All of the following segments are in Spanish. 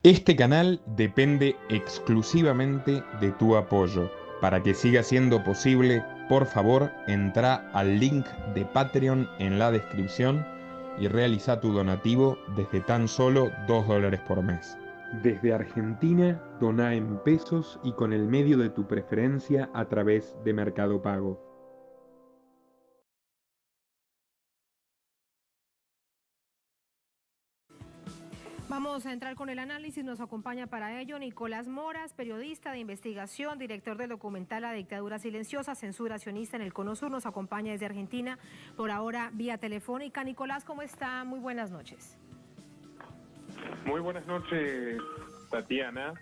Este canal depende exclusivamente de tu apoyo. Para que siga siendo posible, por favor, entra al link de Patreon en la descripción y realiza tu donativo desde tan solo $2 por mes. Desde Argentina, dona en pesos y con el medio de tu preferencia a través de Mercado Pago. Vamos a entrar con el análisis, nos acompaña para ello Nicolás Moras, periodista de investigación, director del documental La dictadura silenciosa, censura sionista en el Cono Sur, nos acompaña desde Argentina, por ahora vía telefónica. Nicolás, ¿cómo está? Muy buenas noches. Muy buenas noches, Tatiana.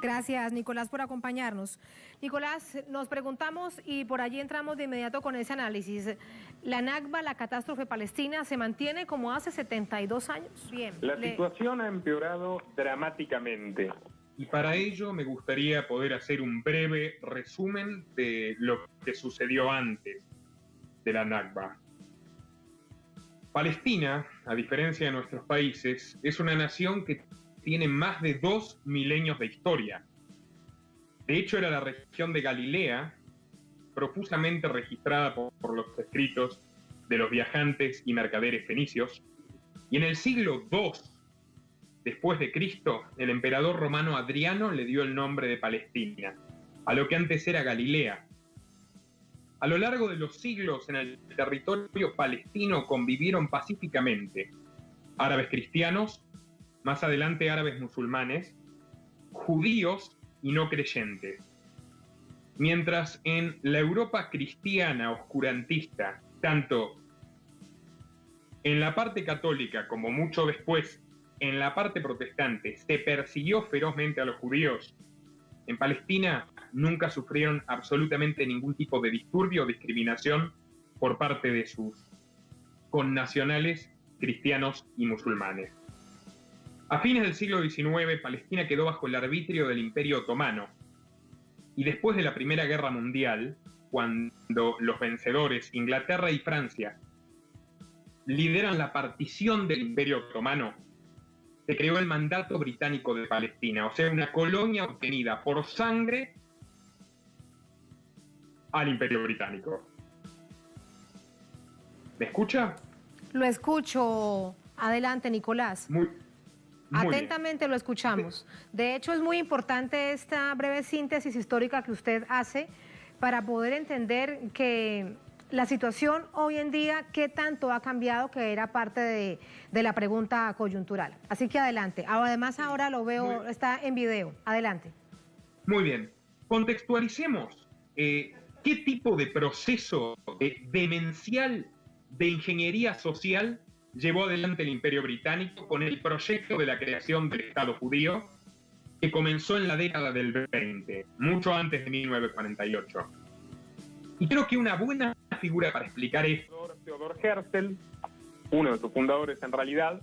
Gracias, Nicolás, por acompañarnos. Nicolás, nos preguntamos y por allí entramos de inmediato con ese análisis. ¿La Nakba, la catástrofe palestina, se mantiene como hace 72 años? Bien. La situación ha empeorado dramáticamente. Y para ello me gustaría poder hacer un breve resumen de lo que sucedió antes de la Nakba. Palestina, a diferencia de nuestros países, es una nación que tiene más de 2 milenios de historia. De hecho, era la región de Galilea, profusamente registrada por los escritos de los viajantes y mercaderes fenicios, y en el siglo II después de Cristo, el emperador romano Adriano le dio el nombre de Palestina, a lo que antes era Galilea. A lo largo de los siglos en el territorio palestino convivieron pacíficamente árabes cristianos, más adelante árabes musulmanes, judíos y no creyentes. Mientras en la Europa cristiana oscurantista, tanto en la parte católica como mucho después en la parte protestante, se persiguió ferozmente a los judíos, en Palestina nunca sufrieron absolutamente ningún tipo de disturbio o discriminación por parte de sus connacionales cristianos y musulmanes. A fines del siglo XIX, Palestina quedó bajo el arbitrio del Imperio Otomano. Y después de la Primera Guerra Mundial, cuando los vencedores, Inglaterra y Francia, lideran la partición del Imperio Otomano, se creó el Mandato Británico de Palestina, o sea, una colonia obtenida por sangre al Imperio Británico. ¿Me escucha? Lo escucho. Adelante, Nicolás. Muy Atentamente bien. Lo escuchamos. De hecho, es muy importante esta breve síntesis histórica que usted hace para poder entender que la situación hoy en día, qué tanto ha cambiado, que era parte de la pregunta coyuntural. Así que adelante. Además, ahora lo veo, está en video. Adelante. Muy bien. Contextualicemos qué tipo de proceso demencial de ingeniería social llevó adelante el Imperio Británico con el proyecto de la creación del Estado judío, que comenzó en la década del 20, mucho antes de 1948. Y creo que una buena figura para explicar esto... Theodor Herzl, uno de sus fundadores en realidad,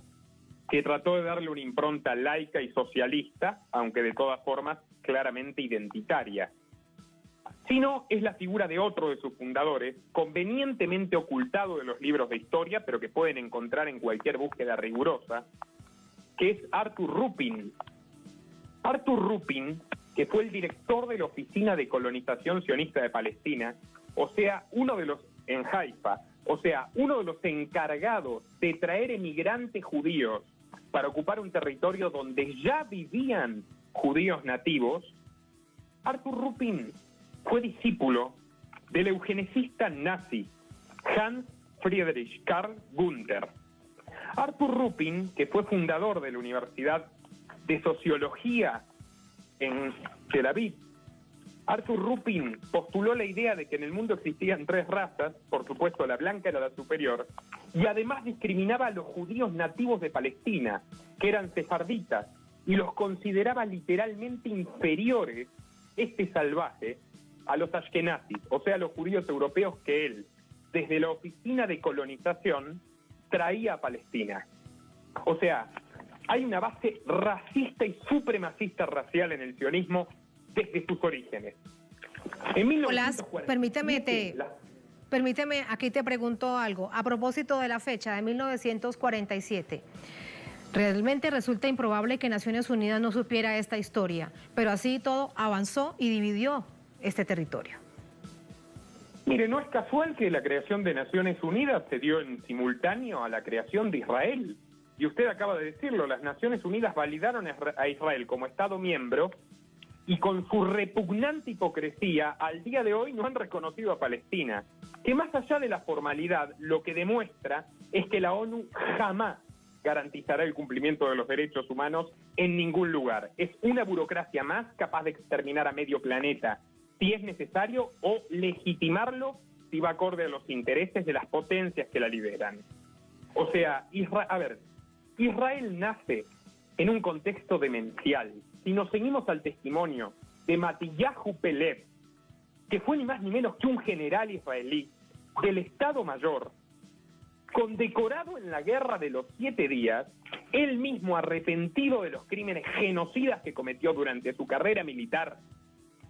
que trató de darle una impronta laica y socialista, aunque de todas formas claramente identitaria. Sino es la figura de otro de sus fundadores, convenientemente ocultado de los libros de historia, pero que pueden encontrar en cualquier búsqueda rigurosa, que es Arthur Ruppin. Arthur Ruppin, que fue el director de la Oficina de Colonización Sionista de Palestina, o sea, uno de los en Haifa, o sea, uno de los encargados de traer emigrantes judíos para ocupar un territorio donde ya vivían judíos nativos. Arthur Ruppin fue discípulo del eugenicista nazi Hans Friedrich Karl Günther. Arthur Ruppin, que fue fundador de la Universidad de Sociología en Tel Aviv, Arthur Ruppin postuló la idea de que en el mundo existían 3 razas, por supuesto la blanca era la superior, y además discriminaba a los judíos nativos de Palestina, que eran sefarditas, y los consideraba literalmente inferiores, salvaje, a los ashkenazis, o sea, los judíos europeos que él, desde la Oficina de Colonización, traía a Palestina. O sea, hay una base racista y supremacista racial en el sionismo desde sus orígenes. En 1947, permíteme, aquí te pregunto algo. A propósito de la fecha de 1947, Realmente resulta improbable que Naciones Unidas no supiera esta historia, pero así todo avanzó y dividió este territorio. Mire, no es casual que la creación de Naciones Unidas se dio en simultáneo a la creación de Israel. Y usted acaba de decirlo, las Naciones Unidas validaron a Israel como Estado miembro y con su repugnante hipocresía al día de hoy no han reconocido a Palestina, que más allá de la formalidad lo que demuestra es que la ONU jamás garantizará el cumplimiento de los derechos humanos en ningún lugar. Es una burocracia más capaz de exterminar a medio planeta si es necesario o legitimarlo si va acorde a los intereses de las potencias que la lideran. O sea, Israel nace en un contexto demencial. Si nos seguimos al testimonio de Matilyahu Pelev, que fue ni más ni menos que un general israelí del Estado Mayor, condecorado en la Guerra de los 7 días, él mismo arrepentido de los crímenes genocidas que cometió durante su carrera militar,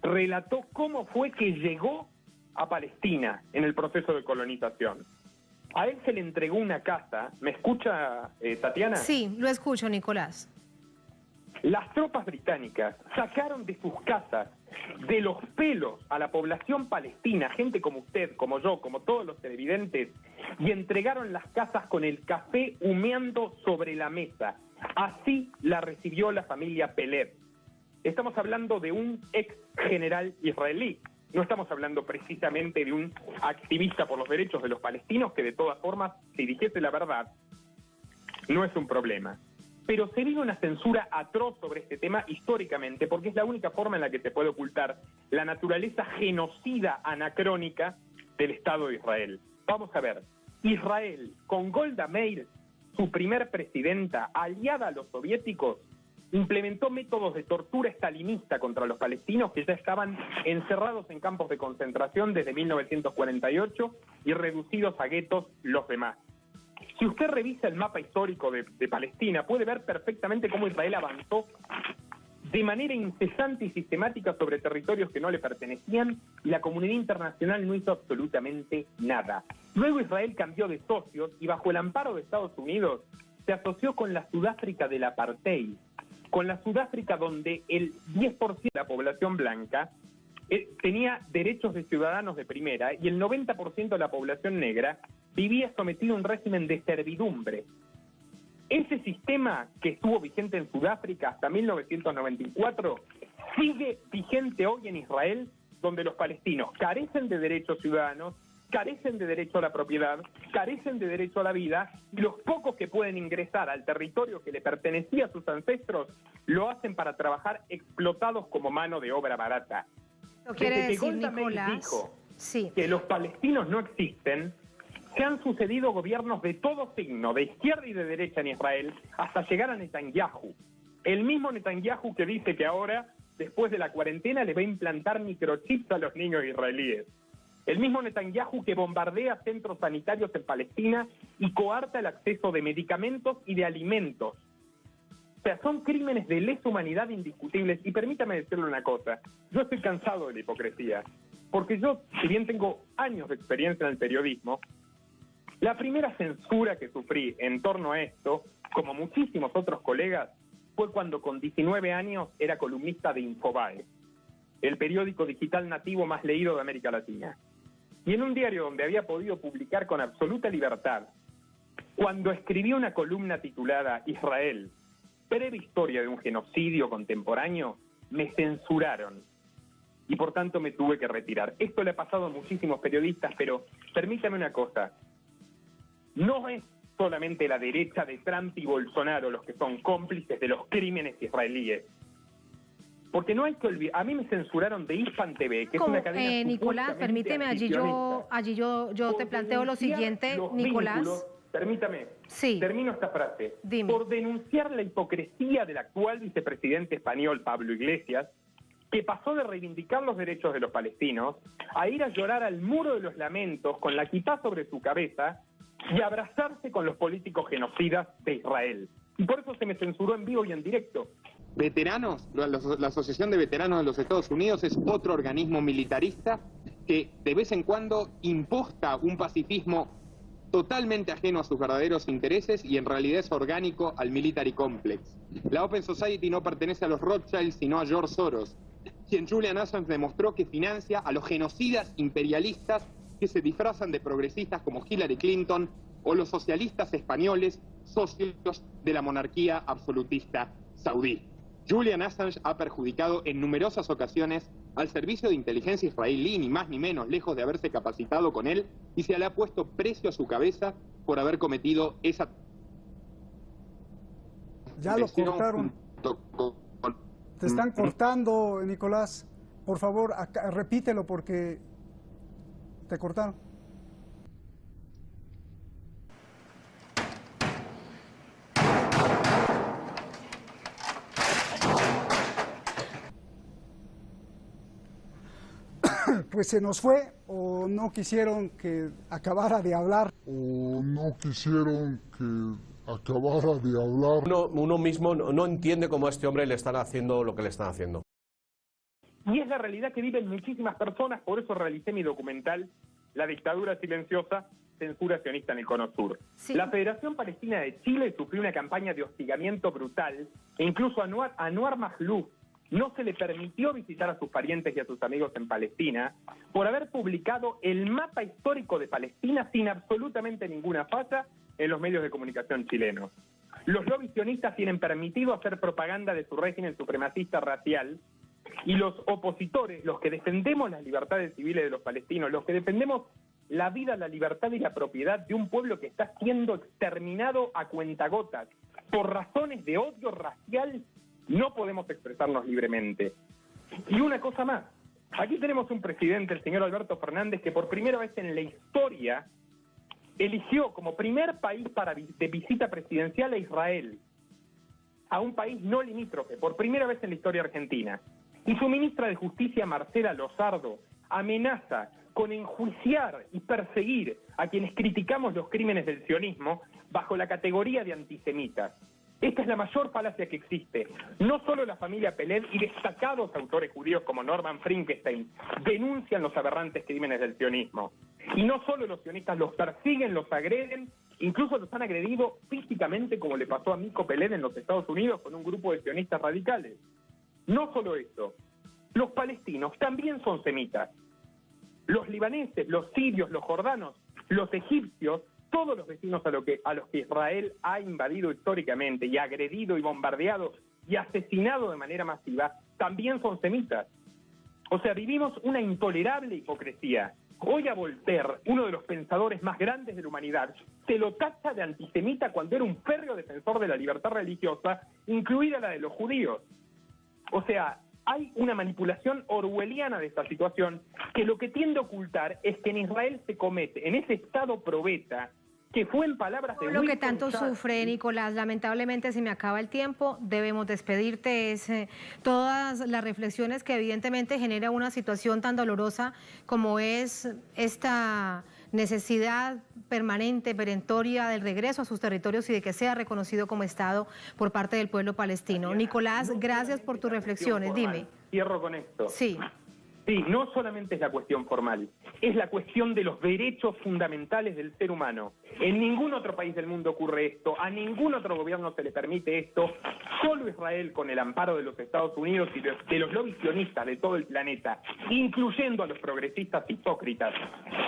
relató cómo fue que llegó a Palestina en el proceso de colonización. A él se le entregó una casa. ¿Me escucha, Tatiana? Sí, lo escucho, Nicolás. Las tropas británicas sacaron de sus casas, de los pelos a la población palestina, gente como usted, como yo, como todos los televidentes, y entregaron las casas con el café humeando sobre la mesa. Así la recibió la familia Pelev. Estamos hablando de un ex general israelí. No estamos hablando precisamente de un activista por los derechos de los palestinos, que de todas formas, si dijese la verdad, no es un problema. Pero se vive una censura atroz sobre este tema históricamente, porque es la única forma en la que se puede ocultar la naturaleza genocida anacrónica del Estado de Israel. Vamos a ver, Israel, con Golda Meir, su primer presidenta, aliada a los soviéticos, implementó métodos de tortura estalinista contra los palestinos que ya estaban encerrados en campos de concentración desde 1948 y reducidos a guetos los demás. Si usted revisa el mapa histórico de Palestina, puede ver perfectamente cómo Israel avanzó de manera incesante y sistemática sobre territorios que no le pertenecían y la comunidad internacional no hizo absolutamente nada. Luego Israel cambió de socios y bajo el amparo de Estados Unidos se asoció con la Sudáfrica del apartheid, con la Sudáfrica donde el 10% de la población blanca tenía derechos de ciudadanos de primera y el 90% de la población negra vivía sometido a un régimen de servidumbre. Ese sistema que estuvo vigente en Sudáfrica hasta 1994 sigue vigente hoy en Israel, donde los palestinos carecen de derechos ciudadanos, carecen de derecho a la propiedad, carecen de derecho a la vida, y los pocos que pueden ingresar al territorio que le pertenecía a sus ancestros lo hacen para trabajar explotados como mano de obra barata. Quiere Desde que decir, Golda Meir Nicolás, dijo sí, que los palestinos no existen, se han sucedido gobiernos de todo signo, de izquierda y de derecha en Israel, hasta llegar a Netanyahu. El mismo Netanyahu que dice que ahora, después de la cuarentena, le va a implantar microchips a los niños israelíes. El mismo Netanyahu que bombardea centros sanitarios en Palestina y coarta el acceso de medicamentos y de alimentos. O sea, son crímenes de lesa humanidad indiscutibles. Y permítame decirle una cosa, yo estoy cansado de la hipocresía, porque yo, si bien tengo años de experiencia en el periodismo, la primera censura que sufrí en torno a esto, como muchísimos otros colegas, fue cuando con 19 años era columnista de Infobae, el periódico digital nativo más leído de América Latina. Y en un diario donde había podido publicar con absoluta libertad, cuando escribí una columna titulada Israel, breve historia de un genocidio contemporáneo, me censuraron. Y por tanto me tuve que retirar. Esto le ha pasado a muchísimos periodistas, pero permítame una cosa. No es solamente la derecha de Trump y Bolsonaro los que son cómplices de los crímenes israelíes. Porque no hay que olvidar, a mí me censuraron de Hispan TV, que es una cadena Nicolás, permíteme, allí yo te planteo lo siguiente, Nicolás. Permítame, sí, termino esta frase. Dime. Por denunciar la hipocresía del actual vicepresidente español Pablo Iglesias, que pasó de reivindicar los derechos de los palestinos a ir a llorar al muro de los lamentos con la quitá sobre su cabeza y abrazarse con los políticos genocidas de Israel. Y por eso se me censuró en vivo y en directo. Veteranos, la Asociación de Veteranos de los Estados Unidos es otro organismo militarista que de vez en cuando imposta un pacifismo totalmente ajeno a sus verdaderos intereses y en realidad es orgánico al military complex. La Open Society no pertenece a los Rothschild, sino a George Soros, quien Julian Assange demostró que financia a los genocidas imperialistas que se disfrazan de progresistas como Hillary Clinton o los socialistas españoles, socios de la monarquía absolutista saudí. Julian Assange ha perjudicado en numerosas ocasiones al servicio de inteligencia israelí, ni más ni menos, lejos de haberse capacitado con él, y se le ha puesto precio a su cabeza por haber cometido esa... Ya lo cortaron. Te están cortando, Nicolás. Por favor, repítelo porque te cortaron. Pues se nos fue, o no quisieron que acabara de hablar. O no quisieron que acabara de hablar. Uno mismo no entiende cómo a este hombre le están haciendo lo que le están haciendo. Y es la realidad que viven muchísimas personas, por eso realicé mi documental, La dictadura silenciosa, censura sionista en el Cono Sur. Sí. La Federación Palestina de Chile sufrió una campaña de hostigamiento brutal, e incluso a Anwar Mahlouf no se le permitió visitar a sus parientes y a sus amigos en Palestina por haber publicado el mapa histórico de Palestina sin absolutamente ninguna falla en los medios de comunicación chilenos. Los lobbies sionistas tienen permitido hacer propaganda de su régimen supremacista racial, y los opositores, los que defendemos las libertades civiles de los palestinos, los que defendemos la vida, la libertad y la propiedad de un pueblo que está siendo exterminado a cuentagotas por razones de odio racial, no podemos expresarnos libremente. Y una cosa más, aquí tenemos un presidente, el señor Alberto Fernández, que por primera vez en la historia eligió como primer país de visita presidencial a Israel, a un país no limítrofe, por primera vez en la historia argentina. Y su ministra de Justicia, Marcela Lozardo, amenaza con enjuiciar y perseguir a quienes criticamos los crímenes del sionismo bajo la categoría de antisemitas. Esta es la mayor falacia que existe. No solo la familia Peled y destacados autores judíos como Norman Finkelstein denuncian los aberrantes crímenes del sionismo. Y no solo los sionistas los persiguen, los agreden, incluso los han agredido físicamente, como le pasó a Mico Peled en los Estados Unidos con un grupo de sionistas radicales. No solo eso, los palestinos también son semitas. Los libaneses, los sirios, los jordanos, los egipcios, todos los vecinos a los que Israel ha invadido históricamente y agredido y bombardeado y asesinado de manera masiva, también son semitas. O sea, vivimos una intolerable hipocresía. Hoy a Voltaire, uno de los pensadores más grandes de la humanidad, se lo tacha de antisemita cuando era un férreo defensor de la libertad religiosa, incluida la de los judíos. O sea, hay una manipulación orwelliana de esta situación que lo que tiende a ocultar es que en Israel se comete, en ese estado probeta, que fue en palabras de lo que tanto sufre, Nicolás. Lamentablemente se me acaba el tiempo, debemos despedirte. Todas las reflexiones que evidentemente genera una situación tan dolorosa como es esta necesidad permanente, perentoria del regreso a sus territorios y de que sea reconocido como Estado por parte del pueblo palestino. Nicolás, gracias por tus reflexiones. Dime. Cierro con esto. Sí. Sí, no solamente es la cuestión formal, es la cuestión de los derechos fundamentales del ser humano. En ningún otro país del mundo ocurre esto, a ningún otro gobierno se le permite esto, solo Israel, con el amparo de los Estados Unidos y de los lobbies sionistas de todo el planeta, incluyendo a los progresistas hipócritas,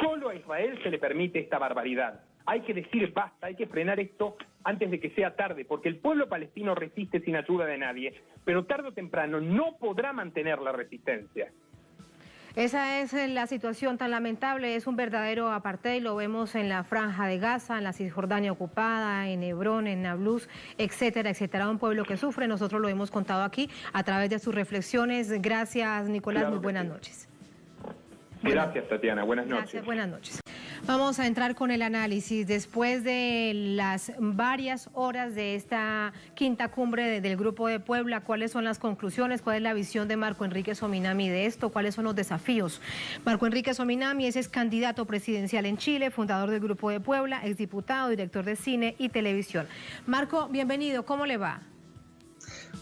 solo a Israel se le permite esta barbaridad. Hay que decir basta, hay que frenar esto antes de que sea tarde, porque el pueblo palestino resiste sin ayuda de nadie, pero tarde o temprano no podrá mantener la resistencia. Esa es la situación tan lamentable, es un verdadero apartheid, lo vemos en la Franja de Gaza, en la Cisjordania ocupada, en Hebrón, en Nablus, etcétera, etcétera. Un pueblo que sufre, nosotros lo hemos contado aquí a través de sus reflexiones. Gracias, Nicolás, muy buenas noches. Gracias, Tatiana, buenas noches. Gracias, buenas noches. Vamos a entrar con el análisis después de las varias horas de esta quinta cumbre del Grupo de Puebla. ¿Cuáles son las conclusiones? ¿Cuál es la visión de Marco Enrique Sominami de esto? ¿Cuáles son los desafíos? Marco Enrique Sominami es candidato presidencial en Chile, fundador del Grupo de Puebla, exdiputado, director de cine y televisión. Marco, bienvenido, ¿cómo le va?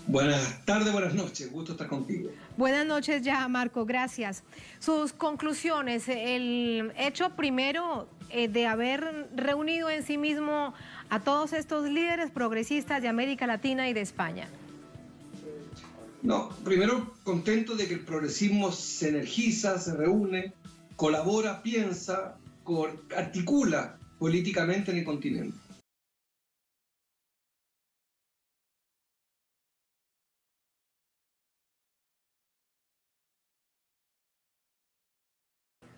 Buenas tardes, buenas noches, gusto estar contigo. Buenas noches ya, Marco, gracias. Sus conclusiones, el hecho primero de haber reunido en sí mismo a todos estos líderes progresistas de América Latina y de España? No, primero contento de que el progresismo se energiza, se reúne, colabora, piensa, articula políticamente en el continente.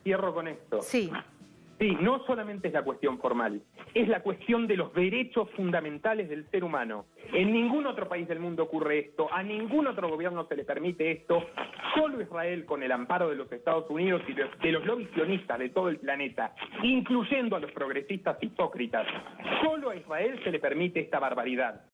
Cierro con esto. Sí. Sí, no solamente es la cuestión formal, es la cuestión de los derechos fundamentales del ser humano. En ningún otro país del mundo ocurre esto, a ningún otro gobierno se le permite esto, solo Israel, con el amparo de los Estados Unidos y de los lobbies sionistas de todo el planeta, incluyendo a los progresistas hipócritas, solo a Israel se le permite esta barbaridad.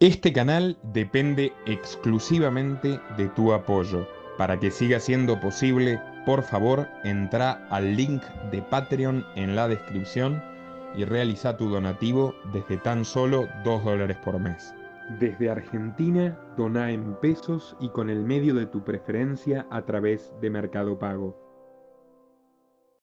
Este canal depende exclusivamente de tu apoyo. Para que siga siendo posible, por favor, entra al link de Patreon en la descripción y realiza tu donativo desde tan solo $2 por mes. Desde Argentina, dona en pesos y con el medio de tu preferencia a través de Mercado Pago.